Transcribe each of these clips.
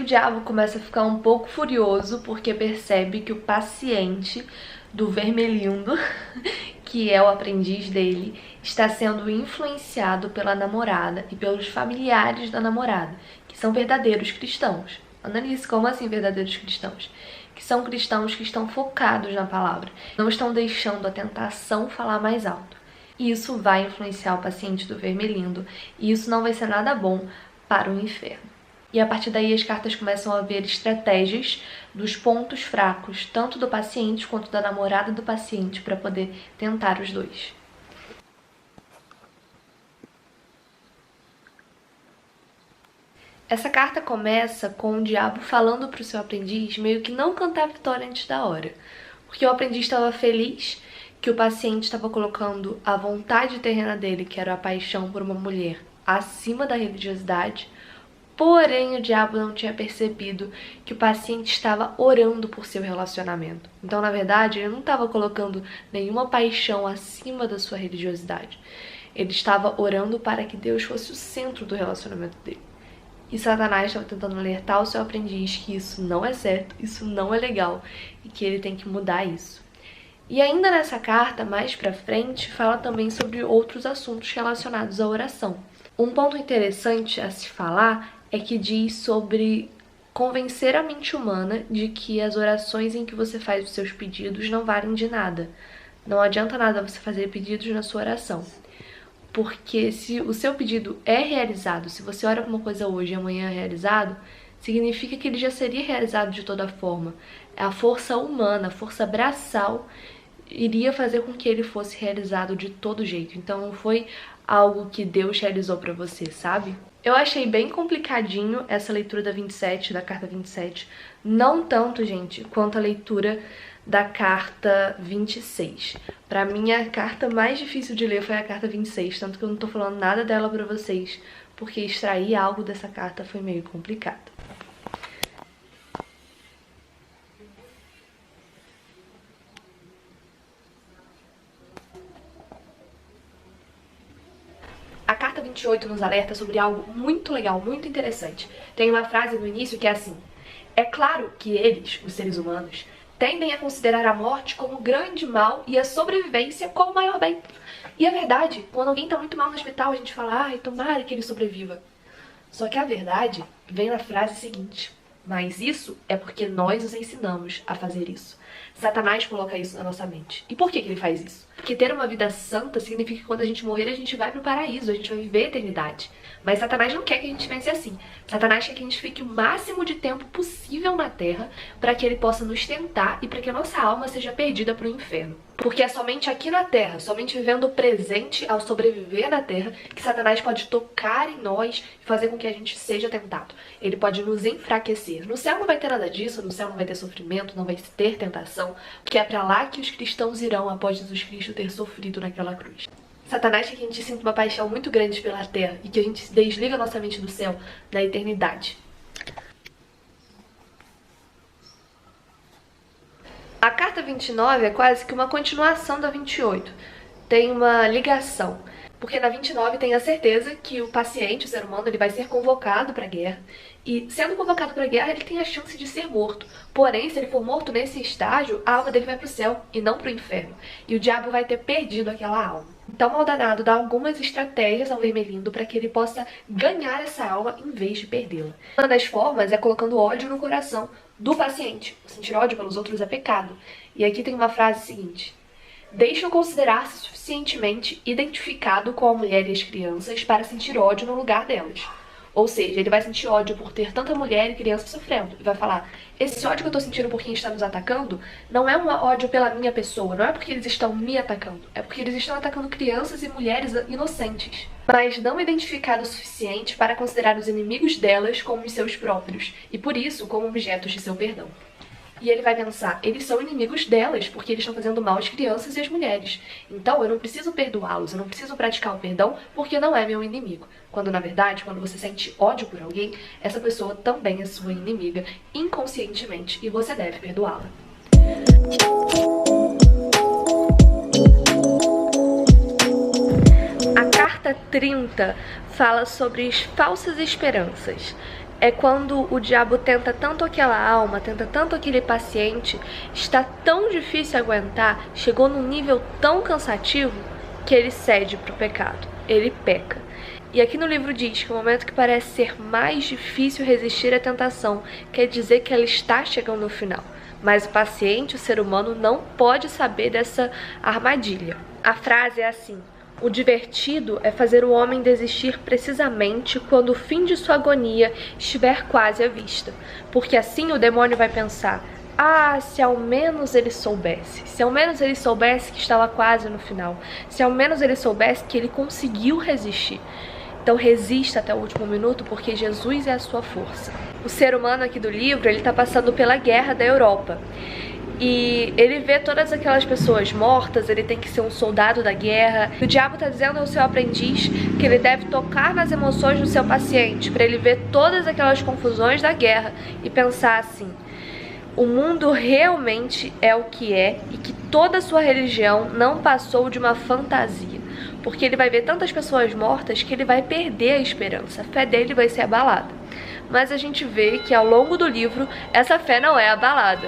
diabo começa a ficar um pouco furioso porque percebe que o paciente do Vermelindo, que é o aprendiz dele, está sendo influenciado pela namorada e pelos familiares da namorada, que são verdadeiros cristãos. Analise como assim verdadeiros cristãos? Que são cristãos que estão focados na palavra, não estão deixando a tentação falar mais alto. E isso vai influenciar o paciente do Vermelindo, e isso não vai ser nada bom para o inferno. E a partir daí as cartas começam a ver estratégias dos pontos fracos, tanto do paciente quanto da namorada do paciente, para poder tentar os dois. Essa carta começa com o diabo falando para o seu aprendiz meio que não cantar a vitória antes da hora. Porque o aprendiz estava feliz que o paciente estava colocando a vontade terrena dele, que era a paixão por uma mulher, acima da religiosidade. Porém, o diabo não tinha percebido que o paciente estava orando por seu relacionamento. Então, na verdade, ele não estava colocando nenhuma paixão acima da sua religiosidade. Ele estava orando para que Deus fosse o centro do relacionamento dele. E Satanás estava tentando alertar o seu aprendiz que isso não é certo, isso não é legal e que ele tem que mudar isso. E ainda nessa carta, mais pra frente, fala também sobre outros assuntos relacionados à oração. Um ponto interessante a se falar é que diz sobre convencer a mente humana de que as orações em que você faz os seus pedidos não valem de nada. Não adianta nada você fazer pedidos na sua oração. Porque se o seu pedido é realizado, se você ora por uma coisa hoje e amanhã é realizado, significa que ele já seria realizado de toda forma. A força humana, a força braçal, iria fazer com que ele fosse realizado de todo jeito. Então não foi algo que Deus realizou pra você, sabe? Eu achei bem complicadinho essa leitura da 27, da carta 27. Não tanto, gente, quanto a leitura da carta 26. Pra mim, a carta mais difícil de ler foi a carta 26, tanto que eu não tô falando nada dela pra vocês, porque extrair algo dessa carta foi meio complicado. A carta 28 nos alerta sobre algo muito legal, muito interessante. Tem uma frase no início que é assim: é claro que eles, os seres humanos, tendem a considerar a morte como grande mal e a sobrevivência como o maior bem. E é verdade, quando alguém tá muito mal no hospital, a gente fala, ai, tomara que ele sobreviva. Só que a verdade vem na frase seguinte: mas isso é porque nós os ensinamos a fazer isso. Satanás coloca isso na nossa mente. E por que ele faz isso? Porque ter uma vida santa significa que quando a gente morrer, a gente vai pro paraíso, a gente vai viver a eternidade. Mas Satanás não quer que a gente pense assim. Satanás quer que a gente fique o máximo de tempo possível na Terra para que ele possa nos tentar e para que a nossa alma seja perdida pro inferno. Porque é somente aqui na Terra, somente vivendo o presente ao sobreviver na Terra, que Satanás pode tocar em nós e fazer com que a gente seja tentado. Ele pode nos enfraquecer. No céu não vai ter nada disso, no céu não vai ter sofrimento, não vai ter tentação, porque é pra lá que os cristãos irão após Jesus Cristo ter sofrido naquela cruz. Satanás quer que a gente sinta uma paixão muito grande pela Terra e que a gente desliga nossa mente do céu na eternidade. A carta 29 é quase que uma continuação da 28. Tem uma ligação. Porque na 29 tem a certeza que o paciente, o ser humano, ele vai ser convocado para a guerra. E sendo convocado para a guerra, ele tem a chance de ser morto. Porém, se ele for morto nesse estágio, a alma dele vai para o céu e não para o inferno. E o diabo vai ter perdido aquela alma. Então, o Maldanado dá algumas estratégias ao Vermelindo para que ele possa ganhar essa alma em vez de perdê-la. Uma das formas é colocando ódio no coração do paciente. Sentir ódio pelos outros é pecado. E aqui tem uma frase seguinte: deixam considerar-se suficientemente identificado com a mulher e as crianças para sentir ódio no lugar delas. Ou seja, ele vai sentir ódio por ter tanta mulher e criança sofrendo. E vai falar, esse ódio que eu tô sentindo por quem está nos atacando não é um ódio pela minha pessoa, não é porque eles estão me atacando, é porque eles estão atacando crianças e mulheres inocentes. Mas não identificado o suficiente para considerar os inimigos delas como os seus próprios, e por isso como objetos de seu perdão. E ele vai pensar, eles são inimigos delas, porque eles estão fazendo mal às crianças e às mulheres. Então eu não preciso perdoá-los, eu não preciso praticar o perdão, porque não é meu inimigo. Quando na verdade, quando você sente ódio por alguém, essa pessoa também é sua inimiga, inconscientemente, e você deve perdoá-la. A carta 30 fala sobre as falsas esperanças. é quando o diabo tenta tanto aquela alma, tenta tanto aquele paciente, está tão difícil aguentar, chegou num nível tão cansativo, que ele cede para o pecado, ele peca. E aqui no livro diz que o momento que parece ser mais difícil resistir à tentação, quer dizer que ela está chegando ao final. Mas o paciente, o ser humano, não pode saber dessa armadilha. A frase é assim: o divertido é fazer o homem desistir precisamente quando o fim de sua agonia estiver quase à vista. Porque assim o demônio vai pensar: ah, se ao menos ele soubesse. Se ao menos ele soubesse que estava quase no final. Se ao menos ele soubesse que ele conseguiu resistir. Então resista até o último minuto, porque Jesus é a sua força. O ser humano aqui do livro, ele está passando pela guerra da Europa. E ele vê todas aquelas pessoas mortas, ele tem que ser um soldado da guerra. O diabo está dizendo ao seu aprendiz que ele deve tocar nas emoções do seu paciente, para ele ver todas aquelas confusões da guerra e pensar assim: o mundo realmente é o que é e que toda a sua religião não passou de uma fantasia. Porque ele vai ver tantas pessoas mortas que ele vai perder a esperança, a fé dele vai ser abalada. Mas a gente vê que ao longo do livro, essa fé não é abalada.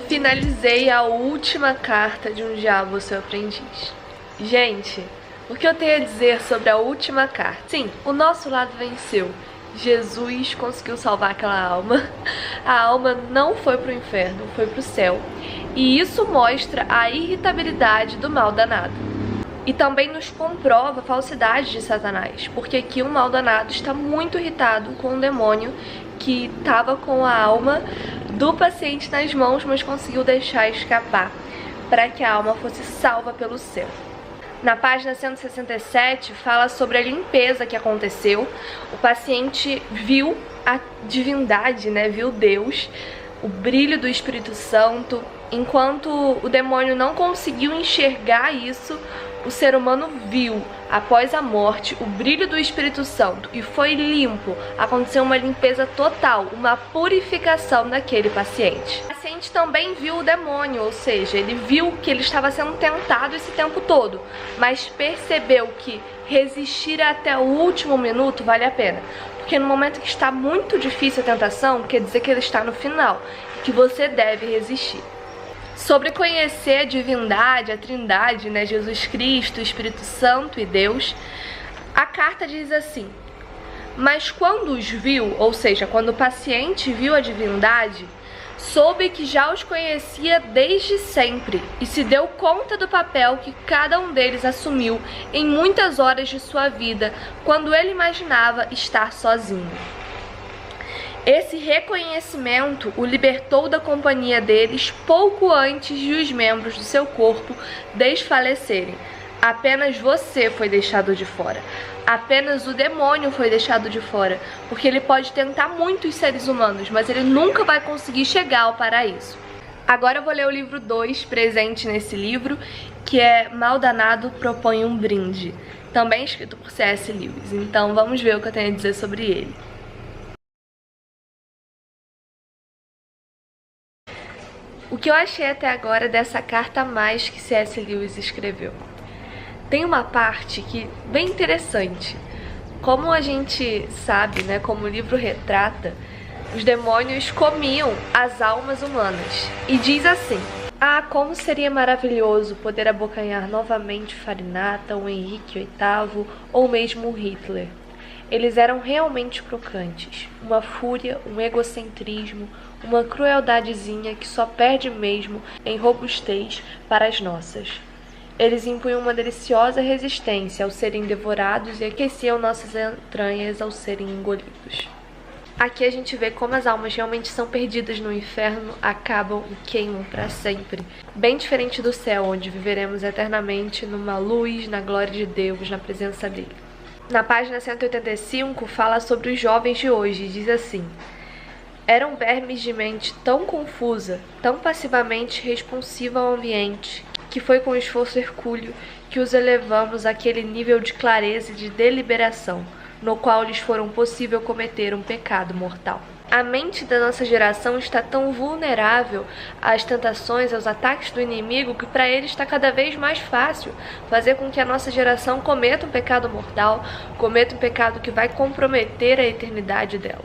Finalizei a última carta de Um Diabo, Seu Aprendiz. Gente, o que eu tenho a dizer sobre a última carta? Sim, o nosso lado venceu. Jesus conseguiu salvar aquela alma. A alma não foi pro inferno, foi pro céu. E isso mostra a irritabilidade do mal danado. E também nos comprova a falsidade de Satanás, porque aqui o mal danado está muito irritado com o demônio que estava com a alma do paciente nas mãos, mas conseguiu deixar escapar para que a alma fosse salva pelo céu. Na página 167 fala sobre a limpeza que aconteceu. O paciente viu a divindade, né? Viu Deus, o brilho do Espírito Santo. Enquanto o demônio não conseguiu enxergar isso, o ser humano viu, após a morte, o brilho do Espírito Santo e foi limpo. Aconteceu uma limpeza total, uma purificação daquele paciente. O paciente também viu o demônio, ou seja, ele viu que ele estava sendo tentado esse tempo todo, mas percebeu que resistir até o último minuto vale a pena. Porque no momento que está muito difícil a tentação, quer dizer que ele está no final, que você deve resistir. Sobre conhecer a divindade, a trindade, né, Jesus Cristo, Espírito Santo e Deus, a carta diz assim: mas quando os viu, ou seja, quando o paciente viu a divindade, soube que já os conhecia desde sempre e se deu conta do papel que cada um deles assumiu em muitas horas de sua vida, quando ele imaginava estar sozinho. Esse reconhecimento o libertou da companhia deles pouco antes de os membros do seu corpo desfalecerem. Apenas você foi deixado de fora. Apenas o demônio foi deixado de fora, porque ele pode tentar muito os seres humanos, mas ele nunca vai conseguir chegar ao paraíso. Agora eu vou ler o livro 2, presente nesse livro, que é Mal Danado Propõe um Brinde, também escrito por C.S. Lewis. Então vamos ver o que eu tenho a dizer sobre ele. O que eu achei até agora dessa carta a mais que C.S. Lewis escreveu? Tem uma parte que bem interessante. Como a gente sabe, né, como o livro retrata, os demônios comiam as almas humanas. E diz assim: ah, como seria maravilhoso poder abocanhar novamente Farinata, ou Henrique VIII, ou mesmo Hitler. Eles eram realmente crocantes, uma fúria, um egocentrismo, uma crueldadezinha que só perde mesmo em robustez para as nossas. Eles impunham uma deliciosa resistência ao serem devorados e aqueciam nossas entranhas ao serem engolidos. Aqui a gente vê como as almas realmente são perdidas no inferno, acabam e queimam para sempre. Bem diferente do céu, onde viveremos eternamente numa luz, na glória de Deus, na presença dele. Na página 185 fala sobre os jovens de hoje, diz assim: eram vermes de mente tão confusa, tão passivamente responsiva ao ambiente, que foi com esforço hercúleo que os elevamos àquele nível de clareza e de deliberação, no qual lhes foram possível cometer um pecado mortal. A mente da nossa geração está tão vulnerável às tentações, aos ataques do inimigo, que para ele está cada vez mais fácil fazer com que a nossa geração cometa um pecado mortal, cometa um pecado que vai comprometer a eternidade dela.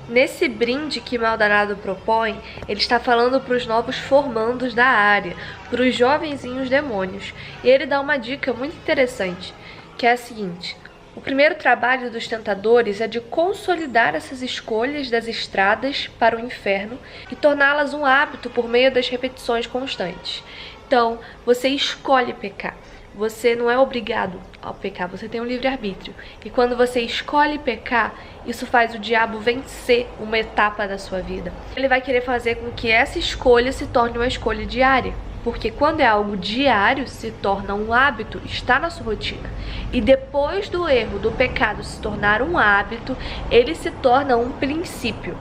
Nesse brinde que Maldonado propõe, ele está falando para os novos formandos da área, para os jovenzinhos demônios. E ele dá uma dica muito interessante, que é a seguinte: o primeiro trabalho dos tentadores é de consolidar essas escolhas das estradas para o inferno e torná-las um hábito por meio das repetições constantes. Então, você escolhe pecar. Você não é obrigado ao pecar, você tem um livre-arbítrio. E quando você escolhe pecar, isso faz o diabo vencer uma etapa da sua vida. Ele vai querer fazer com que essa escolha se torne uma escolha diária. Porque quando é algo diário, se torna um hábito, está na sua rotina. E depois do erro, do pecado se tornar um hábito, ele se torna um princípio.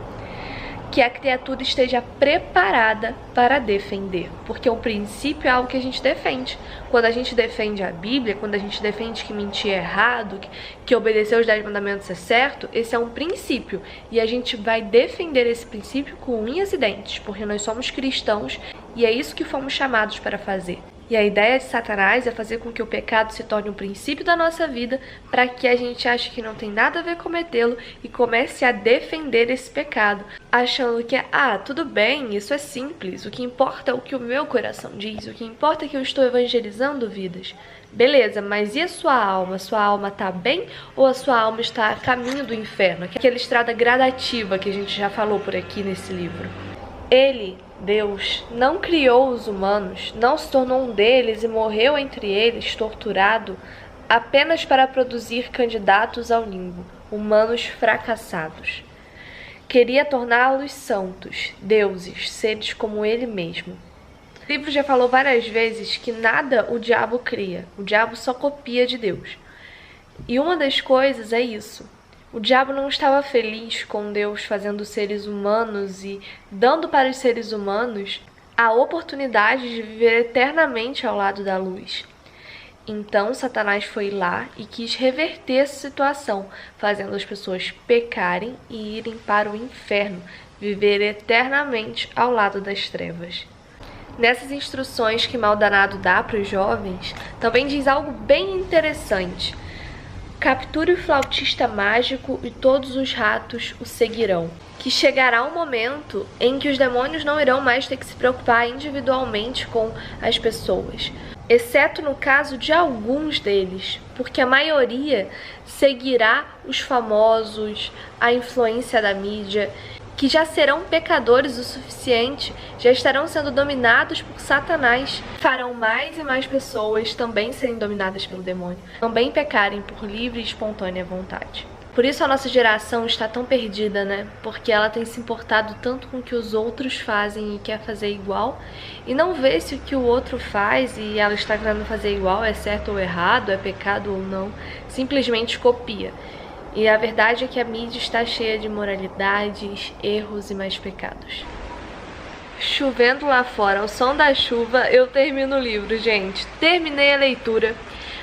Que a criatura esteja preparada para defender. Porque o princípio é algo que a gente defende. Quando a gente defende a Bíblia, quando a gente defende que mentir é errado, que obedecer os 10 mandamentos é certo, esse é um princípio. E a gente vai defender esse princípio com unhas e dentes, porque nós somos cristãos e é isso que fomos chamados para fazer. E a ideia de Satanás é fazer com que o pecado se torne um princípio da nossa vida, para que a gente ache que não tem nada a ver cometê-lo e comece a defender esse pecado, achando que, tudo bem, isso é simples, o que importa é o que o meu coração diz, o que importa é que eu estou evangelizando vidas. Beleza, mas e a sua alma? A sua alma está bem ou a sua alma está a caminho do inferno? Aquela estrada gradativa que a gente já falou por aqui nesse livro. Ele, Deus, não criou os humanos, não se tornou um deles e morreu entre eles, torturado, apenas para produzir candidatos ao limbo, humanos fracassados. Queria torná-los santos, deuses, seres como ele mesmo. O livro já falou várias vezes que nada o diabo cria, o diabo só copia de Deus. E uma das coisas é isso. O diabo não estava feliz com Deus fazendo seres humanos e dando para os seres humanos a oportunidade de viver eternamente ao lado da luz. Então Satanás foi lá e quis reverter essa situação, fazendo as pessoas pecarem e irem para o inferno, viver eternamente ao lado das trevas. Nessas instruções que Maldonado dá para os jovens, também diz algo bem interessante. Capture o flautista mágico e todos os ratos o seguirão. Que chegará um momento em que os demônios não irão mais ter que se preocupar individualmente com as pessoas, exceto no caso de alguns deles, porque a maioria seguirá os famosos, a influência da mídia, que já serão pecadores o suficiente, já estarão sendo dominados por Satanás. Farão mais e mais pessoas também serem dominadas pelo demônio, também pecarem por livre e espontânea vontade. Por isso a nossa geração está tão perdida, né? Porque ela tem se importado tanto com o que os outros fazem e quer fazer igual, e não vê se o que o outro faz e ela está querendo fazer igual é certo ou errado, é pecado ou não, simplesmente copia. E a verdade é que a mídia está cheia de imoralidades, erros e mais pecados. Chovendo lá fora, ao som da chuva, eu termino o livro, gente. Terminei a leitura,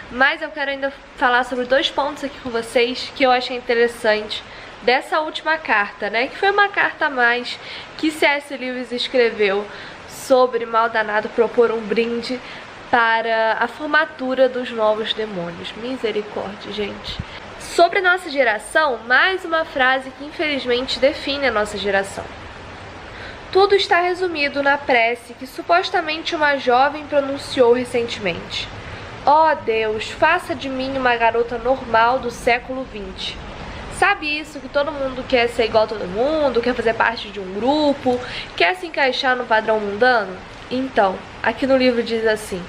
mas eu quero ainda falar sobre 2 pontos aqui com vocês que eu achei interessante dessa última carta, né? Que foi uma carta a mais que C.S. Lewis escreveu sobre Maldonado propor um brinde para a formatura dos novos demônios. Misericórdia, gente. Sobre nossa geração, mais uma frase que infelizmente define a nossa geração. Tudo está resumido na prece que supostamente uma jovem pronunciou recentemente. Ó Deus, faça de mim uma garota normal do século XX. Sabe isso que todo mundo quer ser igual a todo mundo, quer fazer parte de um grupo, quer se encaixar no padrão mundano? Então, aqui no livro diz assim: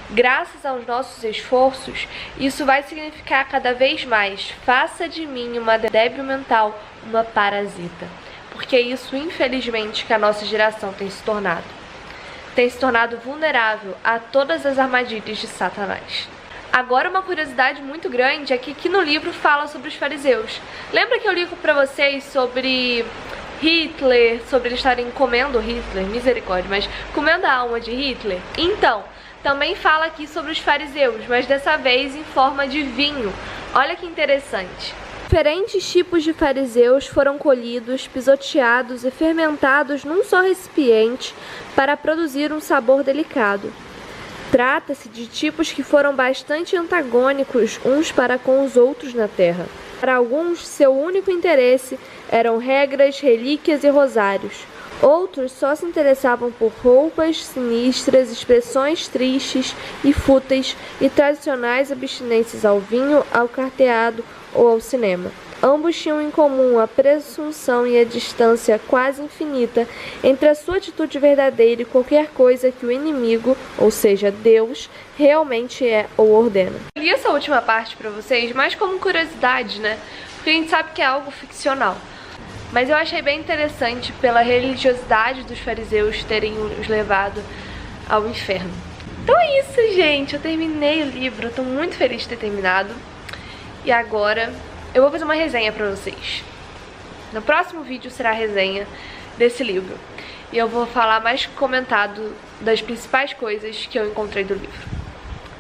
graças aos nossos esforços, isso vai significar cada vez mais: faça de mim uma débil mental, uma parasita. Porque é isso, infelizmente, que a nossa geração tem se tornado. Tem se tornado vulnerável a todas as armadilhas de Satanás. Agora, uma curiosidade muito grande é que aqui no livro fala sobre os fariseus. Lembra que eu li pra vocês sobre Hitler, sobre eles estarem comendo Hitler, misericórdia, mas comendo a alma de Hitler? Então, também fala aqui sobre os fariseus, mas dessa vez em forma de vinho. Olha que interessante. Diferentes tipos de fariseus foram colhidos, pisoteados e fermentados num só recipiente para produzir um sabor delicado. Trata-se de tipos que foram bastante antagônicos uns para com os outros na terra. Para alguns, seu único interesse eram regras, relíquias e rosários. Outros só se interessavam por roupas sinistras, expressões tristes e fúteis e tradicionais abstinências ao vinho, ao carteado ou ao cinema. Ambos tinham em comum a presunção e a distância quase infinita entre a sua atitude verdadeira e qualquer coisa que o inimigo, ou seja, Deus, realmente é ou ordena. Eu li essa última parte pra vocês mais como curiosidade, né? Porque a gente sabe que é algo ficcional. Mas eu achei bem interessante pela religiosidade dos fariseus terem os levado ao inferno. Então é isso, gente. Eu terminei o livro, eu tô muito feliz de ter terminado. E agora eu vou fazer uma resenha pra vocês. No próximo vídeo será a resenha desse livro. E eu vou falar mais comentado das principais coisas que eu encontrei do livro.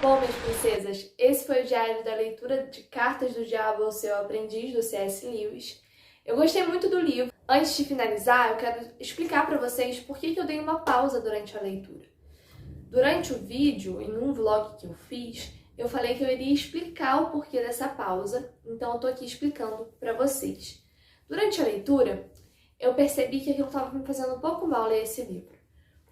Bom, minhas princesas, esse foi o diário da leitura de Cartas do Diabo ao Seu Aprendiz, do C.S. Lewis. Eu gostei muito do livro. Antes de finalizar, eu quero explicar pra vocês por que eu dei uma pausa durante a leitura. Durante o vídeo, em um vlog que eu fiz, eu falei que eu iria explicar o porquê dessa pausa, então eu tô aqui explicando pra vocês. Durante a leitura, eu percebi que aquilo estava me fazendo um pouco mal ler esse livro.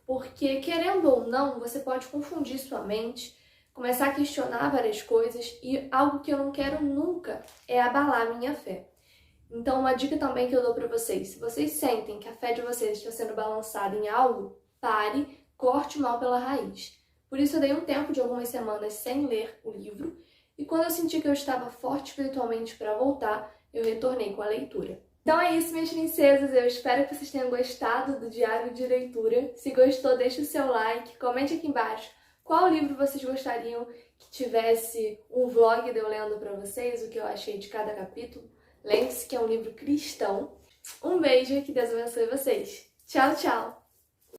Porque, querendo ou não, você pode confundir sua mente, começar a questionar várias coisas, e algo que eu não quero nunca é abalar a minha fé. Então, uma dica também que eu dou pra vocês: se vocês sentem que a fé de vocês está sendo balançada em algo, pare, corte o mal pela raiz. Por isso eu dei um tempo de algumas semanas sem ler o livro, e quando eu senti que eu estava forte espiritualmente para voltar, eu retornei com a leitura. Então é isso, minhas princesas, eu espero que vocês tenham gostado do diário de leitura. Se gostou, deixe o seu like, comente aqui embaixo qual livro vocês gostariam que tivesse um vlog de eu lendo para vocês, o que eu achei de cada capítulo. Lembre-se que é um livro cristão. Um beijo e que Deus abençoe vocês. Tchau, tchau!